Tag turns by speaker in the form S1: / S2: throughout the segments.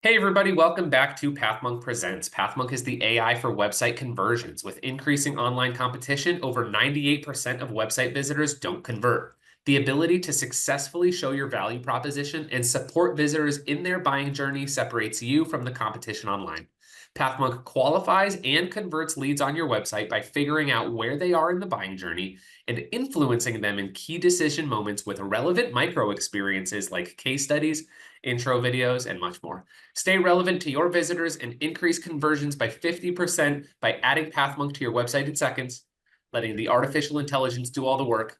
S1: Hey everybody, welcome back to PathMonk Presents. PathMonk is the AI for website conversions. With increasing online competition, over 98% of website visitors don't convert. The ability to successfully show your value proposition and support visitors in their buying journey separates you from the competition online. PathMonk qualifies and converts leads on your website by figuring out where they are in the buying journey and influencing them in key decision moments with relevant micro experiences like case studies, intro videos, and much more. Stay relevant to your visitors and increase conversions by 50% by adding PathMonk to your website in seconds, letting the artificial intelligence do all the work,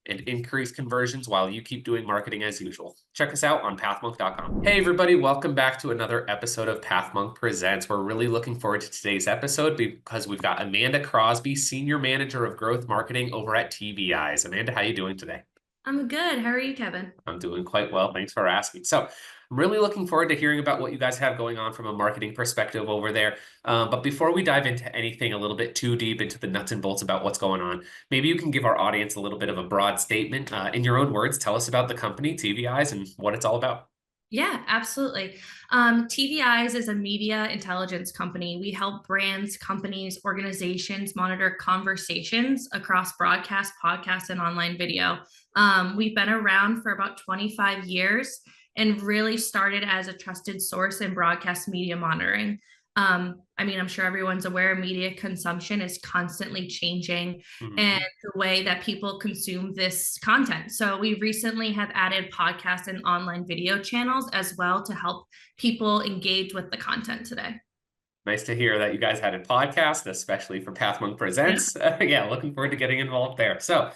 S1: and increase conversions while you keep doing marketing as usual. Check us out on pathmonk.com. Hey everybody, welcome back to another episode of PathMonk Presents. We're really looking forward to today's episode because we've got Amanda Crosby, Senior Manager of Growth Marketing over at TVEyes. Amanda, how are you doing today?
S2: I'm good. How are you, Kevin?
S1: I'm doing quite well. Thanks for asking. So I'm really looking forward to hearing about what you guys have going on from a marketing perspective over there. But before we dive into anything a little bit too deep into the nuts and bolts about what's going on, maybe you can give our audience a little bit of a broad statement. In your own words, tell us about the company, TVEyes, and what it's all about.
S2: Yeah, absolutely. TVEyes is a media intelligence company. We help brands, companies, organizations monitor conversations across broadcast, podcast, and online video. We've been around for about 25 years and really started as a trusted source in broadcast media monitoring. I'm sure everyone's aware media consumption is constantly changing and
S1: Mhm.
S2: the way that people consume this content. So we recently have added podcasts and online video channels as well to help people engage with the content today.
S1: Nice to hear that you guys had a podcast, especially for PathMonk
S2: Yeah.
S1: Presents. Yeah, looking forward to getting involved there. So,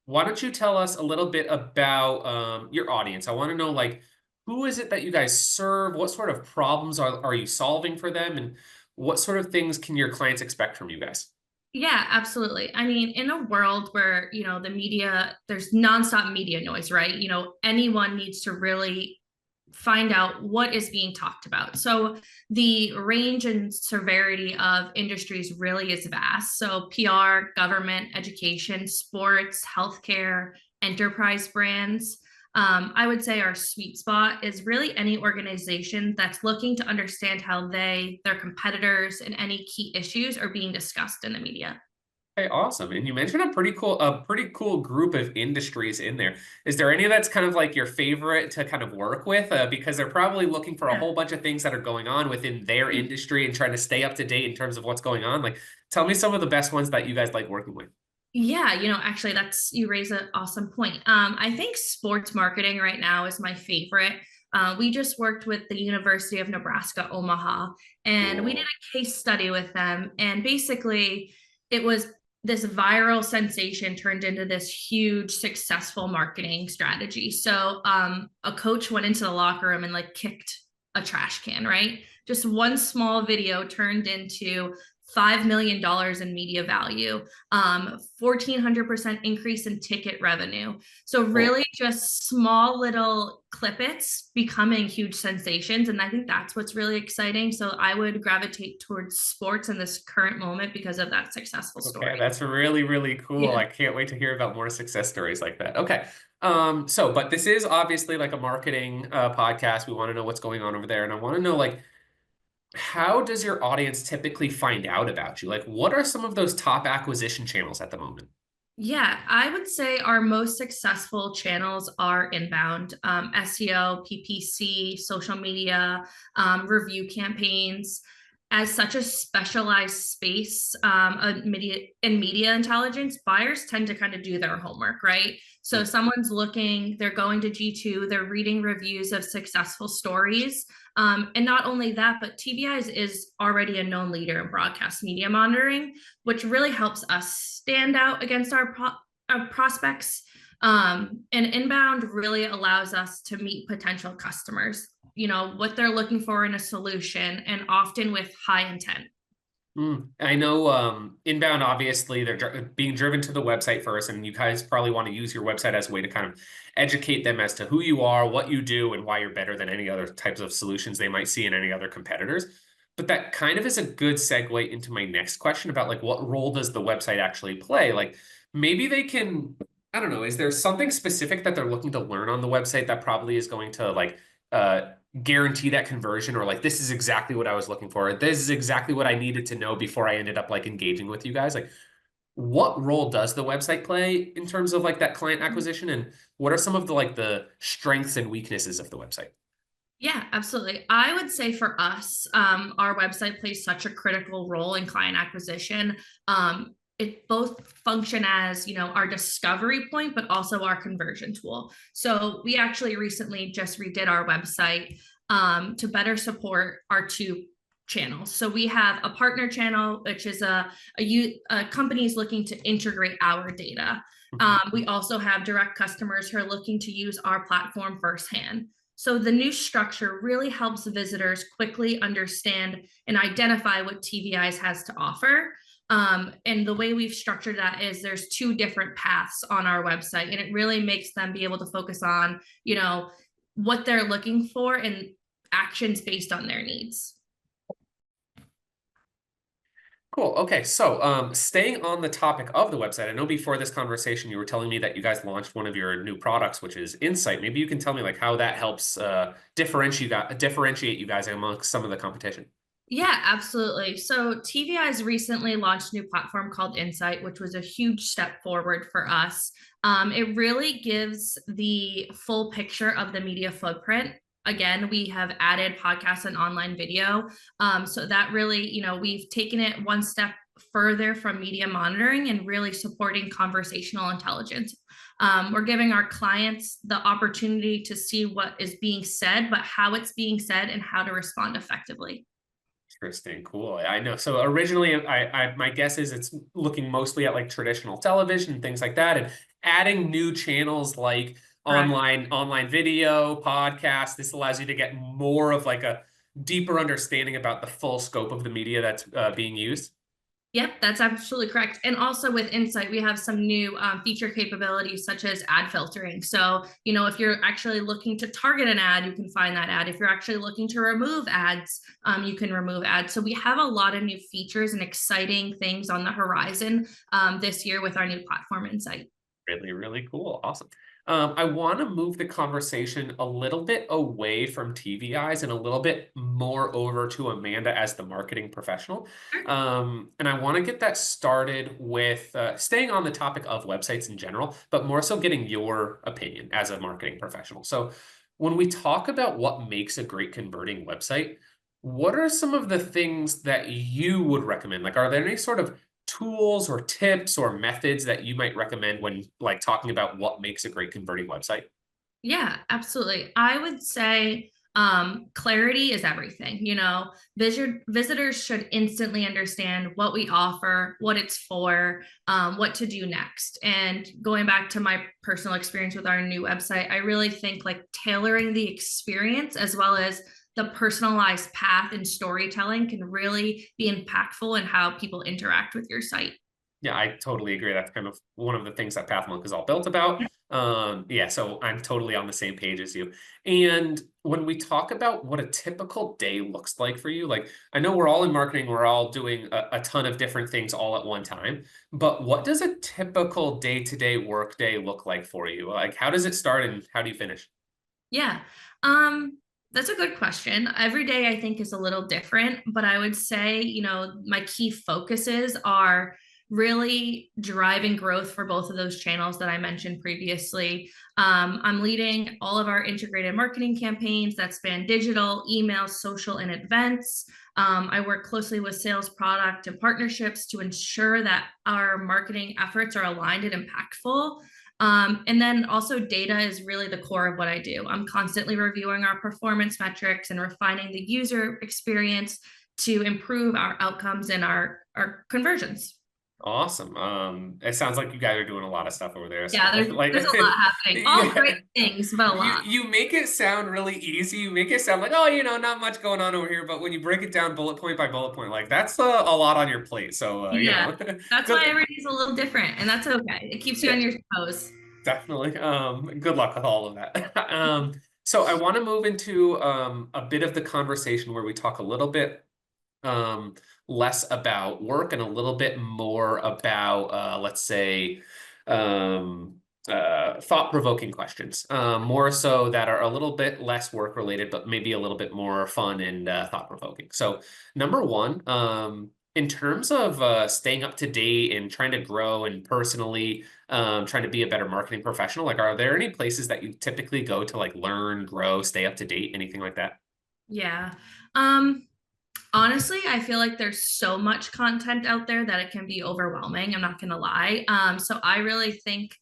S1: why don't you tell us a little bit about your audience? I want to know, like, who is it that you guys serve? What sort of problems are you solving for them? And what sort of things can your clients expect from you guys?
S2: Yeah, absolutely. I mean, in a world where, the media, there's nonstop media noise, right? Anyone needs to really find out what is being talked about. So the range and severity of industries really is vast. So PR, government, education, sports, healthcare, enterprise brands. I would say our sweet spot is really any organization that's looking to understand how their competitors, and any key issues are being discussed in the media.
S1: Okay, awesome. And you mentioned a pretty cool group of industries in there. Is there any that's kind of like your favorite to kind of work with? Because they're probably looking for a
S2: Yeah.
S1: whole bunch of things that are going on within their industry and trying to stay up to date in terms of what's going on. Like, tell me some of the best ones that you guys like working with.
S2: Yeah, actually that's you raise an awesome point. I think sports marketing right now is my favorite. We just worked with the University of Nebraska Omaha, and we did
S1: Cool.
S2: a case study with them. And basically, it was this viral sensation turned into this huge successful marketing strategy. So, a coach went into the locker room and like kicked a trash can, right? Just one small video turned into $5 million in media value, 1,400% increase in ticket revenue. So
S1: Cool.
S2: really just small little clippets becoming huge sensations. And I think that's what's really exciting. So I would gravitate towards sports in this current moment because of that successful
S1: Okay,
S2: story.
S1: that's really, really cool.
S2: Yeah.
S1: I can't wait to hear about more success stories like that. Okay. But this is obviously like a marketing podcast. We want to know what's going on over there. And I want to know, like, how does your audience typically find out about you? Like, what are some of those top acquisition channels at the moment?
S2: Yeah, I would say our most successful channels are inbound, SEO, PPC, social media, review campaigns. As such a specialized space in media intelligence, buyers tend to kind of do their homework, right? So someone's looking, they're going to G2, they're reading reviews of successful stories. And not only that, but TVEyes is already a known leader in broadcast media monitoring, which really helps us stand out against our prospects. And inbound really allows us to meet potential customers, what they're looking for in a solution, and often with high intent.
S1: I know inbound, obviously, they're being driven to the website first, and you guys probably want to use your website as a way to kind of educate them as to who you are, what you do, and why you're better than any other types of solutions they might see in any other competitors. But that kind of is a good segue into my next question about like what role does the website actually play? Like maybe they can, I don't know, is there something specific that they're looking to learn on the website that probably is going to like guarantee that conversion, or like this is exactly what I was looking for. This is exactly what I needed to know before I ended up like engaging with you guys. Like what role does the website play in terms of like that client acquisition, and what are some of the like the strengths and weaknesses of the website?
S2: Yeah, absolutely. I would say for us, our website plays such a critical role in client acquisition. It both function as, our discovery point, but also our conversion tool. So we actually recently just redid our website to better support our two channels. So we have a partner channel, which is a companies looking to integrate our data. We also have direct customers who are looking to use our platform firsthand. So the new structure really helps visitors quickly understand and identify what TVEyes has to offer. And the way we've structured that is there's two different paths on our website, and it really makes them be able to focus on, what they're looking for and actions based on their needs.
S1: Cool. Okay. So, staying on the topic of the website, I know before this conversation you were telling me that you guys launched one of your new products, which is Insight. Maybe you can tell me like how that helps differentiate you guys amongst some of the competition.
S2: Yeah, absolutely. So TVEyes recently launched a new platform called Insight, which was a huge step forward for us. It really gives the full picture of the media footprint. Again, we have added podcasts and online video. So that really, we've taken it one step further from media monitoring and really supporting conversational intelligence. We're giving our clients the opportunity to see what is being said, but how it's being said and how to respond effectively.
S1: Interesting. Cool. I know. So originally, my guess is it's looking mostly at like traditional television and things like that, and adding new channels like
S2: Correct.
S1: online video, podcast. This allows you to get more of like a deeper understanding about the full scope of the media that's being used.
S2: Yep, that's absolutely correct. And also with Insight, we have some new feature capabilities such as ad filtering. So, if you're actually looking to target an ad, you can find that ad. If you're actually looking to remove ads, you can remove ads. So we have a lot of new features and exciting things on the horizon this year with our new platform Insight.
S1: Really, really cool. Awesome. I want to move the conversation a little bit away from TVEyes and a little bit more over to Amanda as the marketing professional. And I want to get that started with staying on the topic of websites in general, but more so getting your opinion as a marketing professional. So, when we talk about what makes a great converting website, what are some of the things that you would recommend? Like, are there any sort of tools or tips or methods that you might recommend when like talking about what makes a great converting website?
S2: Yeah, absolutely. I would say clarity is everything. Visitors should instantly understand what we offer, what it's for, what to do next. And going back to my personal experience with our new website, I really think like tailoring the experience as well as the personalized path and storytelling can really be impactful in how people interact with your site.
S1: Yeah, I totally agree. That's kind of one of the things that PathMonk is all built about. Yeah, so I'm totally on the same page as you. And when we talk about what a typical day looks like for you, like I know we're all in marketing, we're all doing a ton of different things all at one time, but what does a typical day-to-day work day look like for you? Like how does it start and how do you finish?
S2: Yeah. That's a good question. Every day I think is a little different, but I would say, my key focuses are really driving growth for both of those channels that I mentioned previously. I'm leading all of our integrated marketing campaigns that span digital, email, social, and events. I work closely with sales, product, and partnerships to ensure that our marketing efforts are aligned and impactful. And then also data is really the core of what I do. I'm constantly reviewing our performance metrics and refining the user experience to improve our outcomes and our conversions.
S1: Awesome. It sounds like you guys are doing a lot of stuff over there. So
S2: Yeah,
S1: like,
S2: there's a lot happening. All great
S1: yeah,
S2: things, but a lot.
S1: you make it sound really easy. You make it sound like, oh, not much going on over here. But when you break it down bullet point by bullet point, like that's a lot on your plate. So
S2: Yeah. That's why
S1: good.
S2: every day is a little different, and that's okay. It keeps you
S1: Yeah,
S2: on your toes.
S1: definitely. Good luck with all of that. So I want to move into a bit of the conversation where we talk a little bit um, less about work and a little bit more about, let's say, um, thought-provoking questions, more so that are a little bit less work-related, but maybe a little bit more fun and thought-provoking. So, number one, in terms of staying up to date and trying to grow and personally trying to be a better marketing professional, like, are there any places that you typically go to like learn, grow, stay up to date, anything like that?
S2: Yeah. Um, Honestly, I feel like there's so much content out there that it can be overwhelming. I'm not gonna lie. So I really think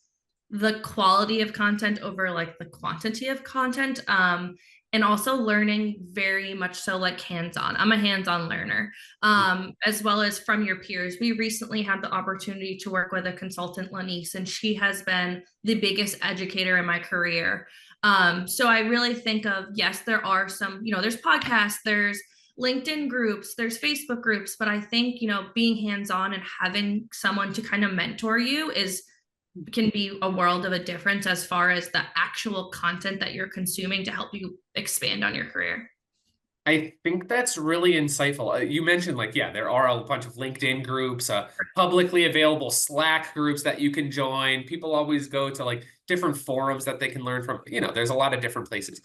S2: the quality of content over like the quantity of content, and also learning very much so like hands-on. I'm a hands-on learner, as well as from your peers. We recently had the opportunity to work with a consultant, Lanice, and she has been the biggest educator in my career. So I really think of, yes, there are some, there's podcasts, there's LinkedIn groups, there's Facebook groups, but I think, being hands-on and having someone to kind of mentor you is can be a world of a difference as far as the actual content that you're consuming to help you expand on your career.
S1: I think that's really insightful. You mentioned, like, yeah, there are a bunch of LinkedIn groups, publicly available Slack groups that you can join. People always go to like different forums that they can learn from. There's a lot of different places.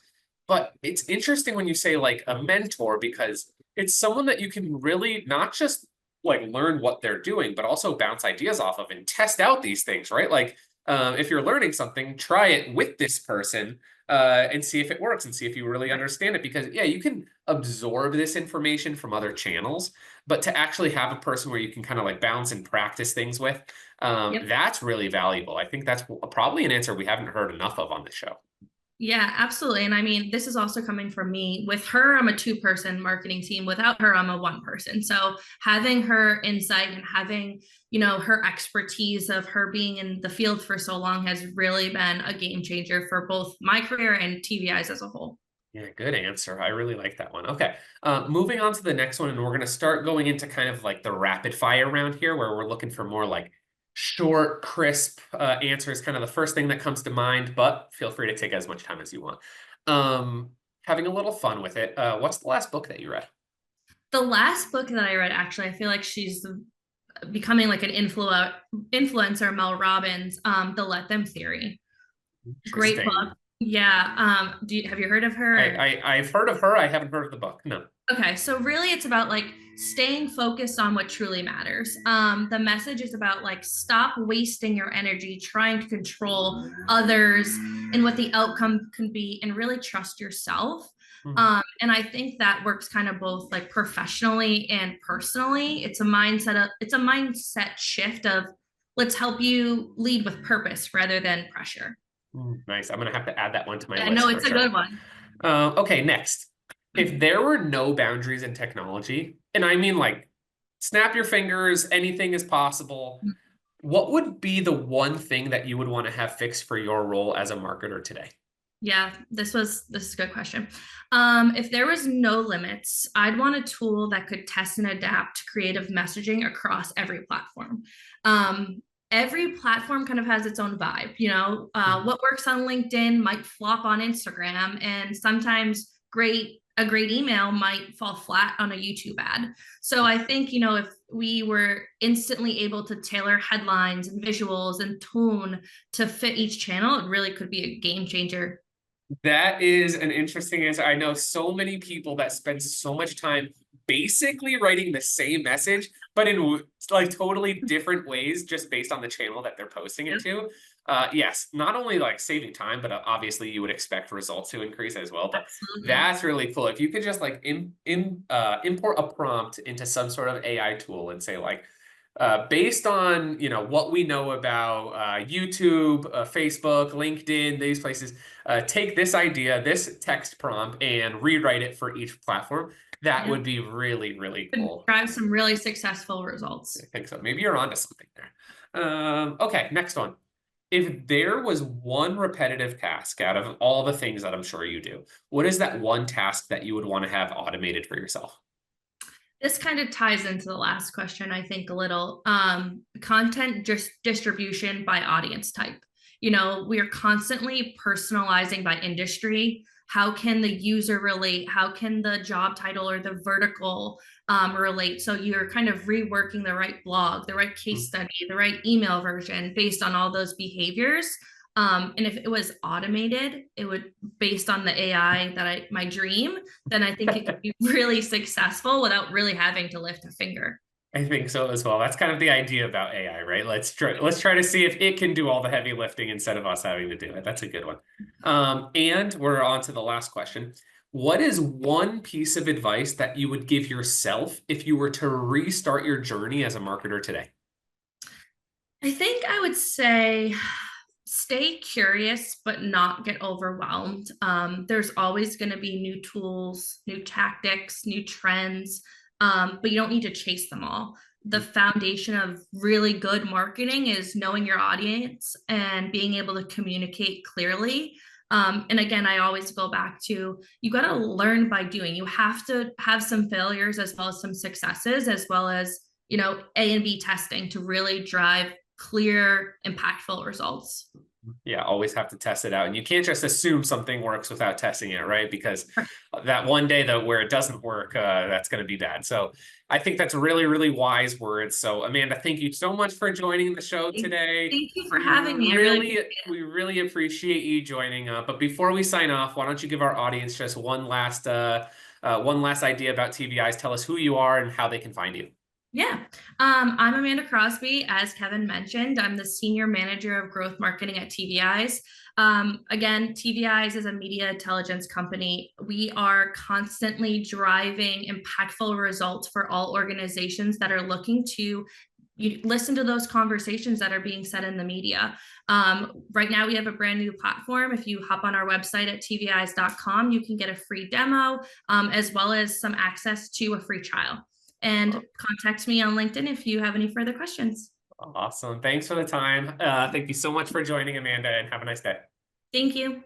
S1: But it's interesting when you say like a mentor because it's someone that you can really not just like learn what they're doing, but also bounce ideas off of and test out these things, right? Like, if you're learning something, try it with this person and see if it works and see if you really understand it. Because, yeah, you can absorb this information from other channels, but to actually have a person where you can kind of like bounce and practice things with,
S2: Yep.
S1: that's really valuable. I think that's probably an answer we haven't heard enough of on this show.
S2: Yeah, absolutely. And I mean, this is also coming from me. With her, I'm a two-person marketing team. Without her, I'm a one person. So having her insight and having, her expertise of her being in the field for so long has really been a game changer for both my career and TVEyes as a whole.
S1: Yeah, good answer. I really like that one. Okay, moving on to the next one, and we're going to start going into kind of like the rapid fire round here, where we're looking for more like short, crisp answers, kind of the first thing that comes to mind, but feel free to take as much time as you want. Um, Having a little fun with it. What's the last book that you read?
S2: The last book that I read, actually, I feel like she's becoming like an influencer, Mel Robbins, The Let Them Theory. Great
S1: Interesting.
S2: book. Yeah. Have you heard of her?
S1: I've heard of her. I haven't heard of the book. No.
S2: Okay, so really it's about like staying focused on what truly matters. The message is about like stop wasting your energy trying to control others and what the outcome can be, and really trust yourself.
S1: Hmm.
S2: And I think that works kind of both like professionally and personally. It's a mindset shift of let's help you lead with purpose rather than pressure.
S1: Nice. I'm gonna have to add that one to my
S2: I know
S1: list for
S2: it's a
S1: sure.
S2: good one.
S1: Okay, next. If there were no boundaries in technology, and I mean like snap your fingers, anything is possible, what would be the one thing that you would want to have fixed for your role as a marketer today?
S2: Yeah, this is a good question. If there was no limits, I'd want a tool that could test and adapt creative messaging across every platform. Every platform kind of has its own vibe.
S1: Mhm.
S2: What works on LinkedIn might flop on Instagram, and sometimes a great email might fall flat on a YouTube ad. So I think, if we were instantly able to tailor headlines and visuals and tone to fit each channel, it really could be a game changer.
S1: That is an interesting answer. I know so many people that spend so much time basically writing the same message, but in like totally different ways, just based on the channel that they're posting it
S2: Yep,
S1: to. Yes, not only like saving time, but obviously you would expect results to increase as well. But
S2: absolutely.
S1: that's really cool. If you could just like import a prompt into some sort of AI tool and say like, based on what we know about YouTube, Facebook, LinkedIn, these places, take this idea, this text prompt, and rewrite it for each platform. That
S2: Yep.
S1: would be really, really
S2: Could
S1: cool.
S2: drive some really successful
S1: I
S2: results.
S1: think so. Maybe you're onto something there. Okay, next one. If there was one repetitive task out of all the things that I'm sure you do, what is that one task that you would want to have automated for yourself?
S2: This kind of ties into the last question, I think, a little. Content just distribution by audience type. We are constantly personalizing by industry. How can the user relate? How can the job title or the vertical relate? So you're kind of reworking the right blog, the right case study, the right email version based on all those behaviors. And if it was automated, it would, based on the AI that my dream, then I think it could be really successful without really having to lift a finger.
S1: I think so as well. That's kind of the idea about AI, right? Let's try to see if it can do all the heavy lifting instead of us having to do it. That's a good one. And we're on to the last question. What is one piece of advice that you would give yourself if you were to restart your journey as a marketer today?
S2: I think I would say stay curious, but not get overwhelmed. There's always going to be new tools, new tactics, new trends, but you don't need to chase them all. The foundation of really good marketing is knowing your audience and being able to communicate clearly. And again, I always go back to you got to learn by doing. You have to have some failures as well as some successes, as well as, A and B testing to really drive clear, impactful results.
S1: Yeah, always have to test it out. And you can't just assume something works without testing it, right? Because that one day that where it doesn't work, that's going to be bad. So I think that's really, really wise words. So Amanda, thank you so much for joining the show today.
S2: Thank you for having me. I really appreciate it.
S1: We really appreciate you joining. But before we sign off, why don't you give our audience just one last idea about TVEyes? Tell us who you are and how they can find you.
S2: Yeah. I'm Amanda Crosby. As Kevin mentioned, I'm the Senior Manager of Growth Marketing at TVEyes. Again, TVEyes is a media intelligence company. We are constantly driving impactful results for all organizations that are looking to listen to those conversations that are being said in the media. Right now, we have a brand new platform. If you hop on our website at TVEyes.com, you can get a free demo, as well as some access to a free trial. And contact me on LinkedIn if you have any further questions.
S1: Awesome. Thanks for the time. Thank you so much for joining, Amanda, and have a nice day.
S2: Thank you.